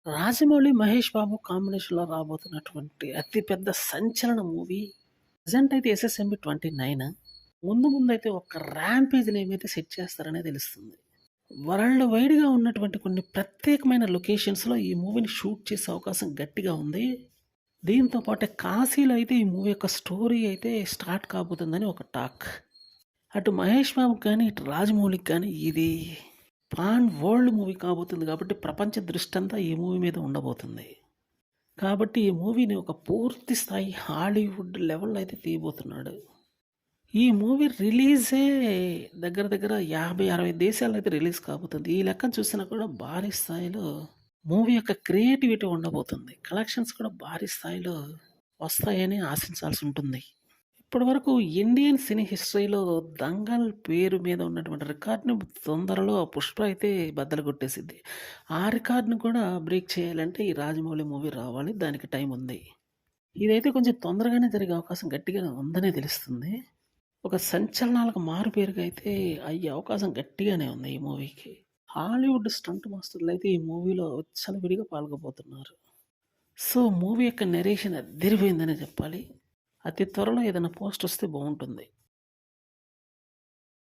రాజమౌళి, మహేష్ బాబు కాంబినేషన్‌లో రాబోతున్నటువంటి అతి పెద్ద సంచలన మూవీ ప్రెజెంట్ అయితే 'ఎస్ఎస్ఎంబి 29' ముందైతే ఒక ర్యాంపేజ్‌ని ఏమైతే సెట్ చేస్తారనే తెలుస్తుంది. వరల్డ్ వైడ్‌గా ఉన్నటువంటి కొన్ని ప్రత్యేకమైన లొకేషన్స్‌లో ఈ మూవీని షూట్ చేసే అవకాశం గట్టిగా ఉంది. దీంతో పాటే కాశీలో అయితే ఈ మూవీ యొక్క స్టోరీ అయితే స్టార్ట్ కాబోతుందని ఒక టాక్. అటు మహేష్ బాబుకి గాని, ఇటు రాజమౌళికి గాని ఇది పాన్ వరల్డ్ మూవీ కాబోతుంది కాబట్టి ప్రపంచ దృష్టంతా ఈ మూవీ మీద ఉండబోతుంది. కాబట్టి ఈ మూవీని ఒక పూర్తి స్థాయి హాలీవుడ్ లెవెల్‌లో అయితే తీయబోతున్నాడు. ఈ మూవీ రిలీజే దగ్గర దగ్గర 50, 60 దేశాల్లో అయితే రిలీజ్ కాబోతుంది. ఈ లెక్కన చూసినా కూడా భారీ స్థాయిలో మూవీ యొక్క క్రియేటివిటీ ఉండబోతుంది. కలెక్షన్స్ కూడా భారీ స్థాయిలో వస్తాయని ఆశించాల్సి ఉంటుంది. ఇప్పటివరకు ఇండియన్ సినీ హిస్టరీలో 'దంగల్' పేరు మీద ఉన్నటువంటి రికార్డ్‌ని తొందరలో 'పుష్ప' అయితే బద్దలు కొట్టేసిద్ది. ఆ రికార్డ్‌ని కూడా బ్రేక్ చేయాలంటే ఈ 'రాజమౌళి' మూవీ రావాలి. దానికి టైం ఉంది. ఇదైతే కొంచెం తొందరగానే జరిగే అవకాశం గట్టిగానే ఉందనే తెలుస్తుంది. ఒక సంచలనాలకు మారుపేరుగా అయితే అయ్యే అవకాశం గట్టిగానే ఉంది ఈ మూవీకి. హాలీవుడ్ స్టంట్ మాస్టర్‌లయితే ఈ మూవీలో విచ్చలవిడిగా పాల్గొబోతున్నారు. సో, మూవీ యొక్క నరేషన్ అదిరిపోయిందనే చెప్పాలి. అతి త్వరలో ఏదైనా పోస్ట్ వస్తే బావుంటుంది.